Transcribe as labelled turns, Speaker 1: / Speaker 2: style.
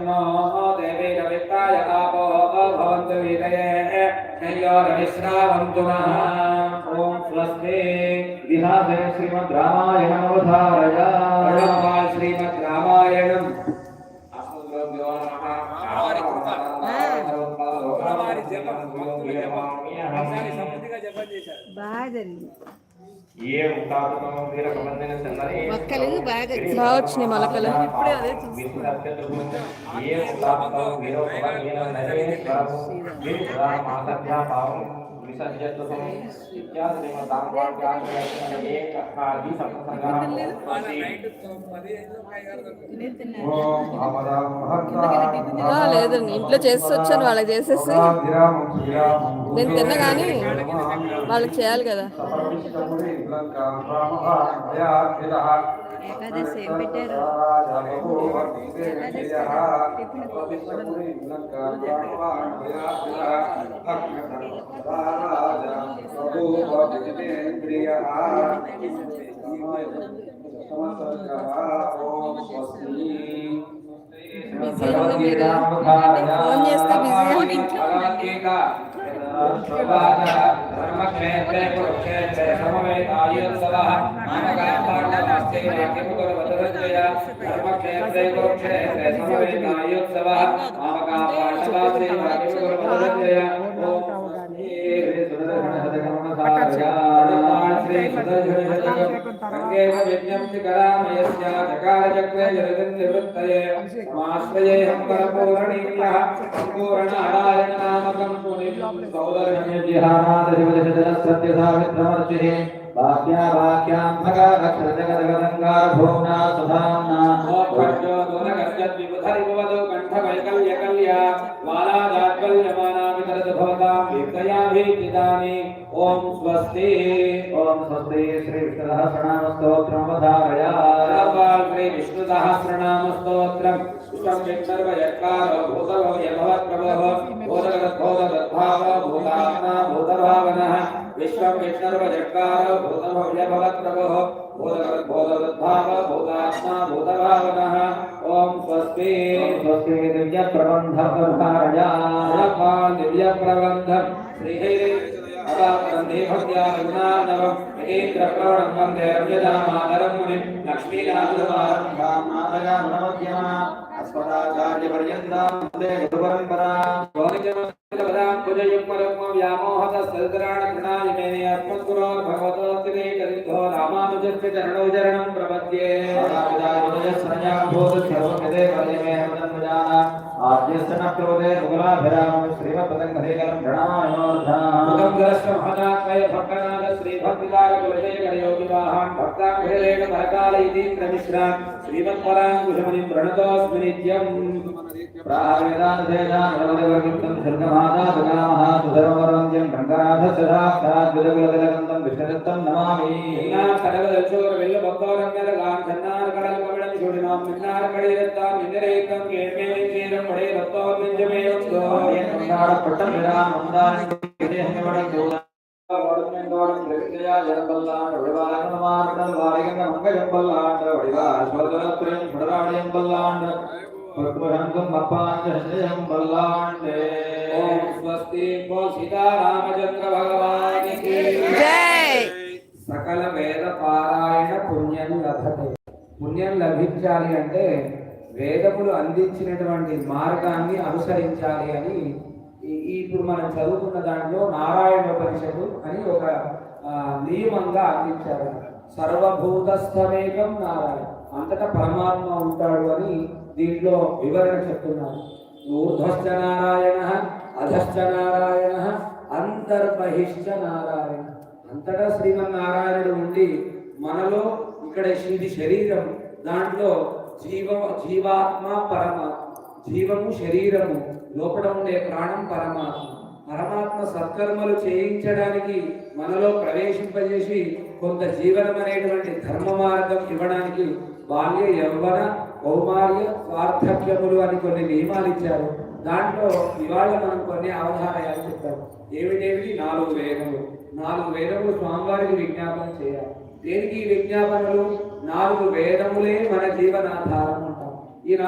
Speaker 1: No देवी रवित्राय आपो भवन्तु वीतये नयो रविश्रावन्तु नः ॐ स्वस्ति विहासे श्रीमद् रामायणमवधारय श्रीमद् रामायणम्
Speaker 2: మొక్కలు బాగా వచ్చినాయి మొలకలు ఇప్పుడే అదే లేదండి ఇంట్లో చేసి వచ్చాను వాళ్ళకి చేసేసి నేను తిన్నా కానీ వాళ్ళకి చేయాలి కదా. ఏకాదశి ఏం పెట్టారు? ఫోన్ చేస్తే బిజీ धर्मक्षेत्रे कुरुक्षेत्रे समवेतायुत्सवः मामकापाण्डवास्ते राकिमुकुरवधुरञ्जय धर्मक्षेत्रे कुरुक्षेत्रे समवेतायुत्सवः मामकापाण्डवास्ते राकिमुकुरवधुरञ्जय यज्ञं शिखरामयस्य चकारचक्रे जलनिवृत्तये समाश्रयेऽहं परपूरणीयः सम्पूर्णारायण नामकं मुनिं सौदर्यज्ञानादिवदशदसत्यसावित्रमर्चिः वाक्यावाक्यान्धकारक्षरजगदगदङ्गारभूम्ना सुधाम्ना मोक्षो दुरगस्यद्विबुधरिववदो कण्ठवैकल्यकल्या वालादात्कल्यमानामितरद्भवतां वीर्तयाभीतिदानि ॐ स्वस्ति श्री विष्णुसहस्रनामस्तोत्रमवधारय श्री विष्णुसहस्रनामस्तोत्रम् विश्वं विष्णुर्वयत्कारो भूतलो यभवत्प्रभोः भूतगतद्भूतदद्भावो भूतात्मा भूतभावनः विश्वं विष्णुर्वयत्कारो भूतलो यभवत्प्रभोः भूतगतद्भूतदद्भावो भूतात्मा भूतभावनः ॐ स्वस्ति दिव्यप्रबन्धमवधारय दिव्यप्रबन्धं श्रीहरि वन्दे भक्त्याविज्ञानवम् महेन्द्रप्रणं वन्दे रम्यधामादरं मुनिं लक्ष्मीनाथसमारम्भां नाथयामुनमध्यमाम् अस्मदाचार्यपर्यन्तां वन्दे गुरुपरम्पराम् गोविन्दपदां भुजयुग्मरुग्मव्यामोहतस्तदराणकृणाय मेने अस्मद्गुरो भगवतोऽतिरेकसिद्धो रामानुजस्य चरणौ चरणं प्रपद्ये आद्यस्य न क्रोधे मुगलाभिरामं श्रीमत्पदङ्घ्रेकरं प्रणमायोर्धामदङ्गरश्रमहदात्मय भक्तनाथ श्रीभक्तिकारकुलशेखरयोगिवाहान् भक्ताङ्घ्रेण परकालयतीन्द्रमिश्रान् श्रीमत्पराङ्कुशमुनिं प्रणतोऽस्मि नित्यम् प्रावेदान्तेजानवदेवकीर्तं शर्गमादादगामः सुधर्मवरञ्जं रङ्गनाथस्य साक्षाद्विदकुलतिलकन्दं विष्णुदत्तं नमामि कनकदल्चोरविल्लभक्तोरङ्गलगान् चन्नारकडलकमलं शूडिनां मिन्नारकडेरत्तां मिन्दरेकं केर्मेवेचेरं पडे भक्तोर्मिञ्जमेवन्दो पट्टं विराम मन्दारं ஓடமெண்டோடம் பிரவித்யா ஜனபல்லாண்ட வடிவாகமார்த்தல் வாரிகங்க மங்கஜம்பல்லாண்ட வடிவாஸ்வதரத்ரன் சுடராடியம் பல்லாண்ட பத்மரங்கம் அப்பாஞ்சம் பல்லாண்டே ஓம் ஸ்வஸ்தி போ சீதாராமச்சந்திர భగవాన్ కి జై సకల వేద పారాయణ పుణ్యం లభతే పుణ్యం లభించాలి అంటే వేదములు అందించినటువంటి మార్గాన్ని అనుసరించాలి అని ఇప్పుడు మనం చదువుకున్న దాంట్లో నారాయణోపనిషత్తు అని ఒక నియమంగా అందించారు. సర్వభూతస్థమేకం నారాయణ, అంతటా పరమాత్మ ఉంటాడు అని దీంట్లో వివరణ చెప్తున్నారు. ఊర్ధ్వశ్చ నారాయణ, అధశ్చ నారాయణ, అంతర్బహిశ్చ నారాయణ. అంతటా శ్రీమన్నారాయణుడు ఉండి మనలో ఇక్కడ ఇది శరీరం, దాంట్లో జీవాత్మ పరమాత్మ, జీవము శరీరము, లోపల ఉండే ప్రాణం పరమాత్మ. పరమాత్మ సత్కర్మలు చేయించడానికి మనలో ప్రవేశింపజేసి కొంత జీవనం అనేటువంటి ధర్మ మార్గం ఇవ్వడానికి బాల్య యవ్వన కౌమార్య వార్ధక్యములు అని కొన్ని నియమాలు ఇచ్చారు. దాంట్లో ఇవాళ మనం కొన్ని అవధానాలు చెప్తారు. ఏమిటేమిటి? 4 వేదములు. 4 వేదములు స్వామివారికి విజ్ఞాపన చేయాలి. దేనికి విజ్ఞాపనలు? 4 వేదములే మన జీవనాధారం అంటాం. ఈ 4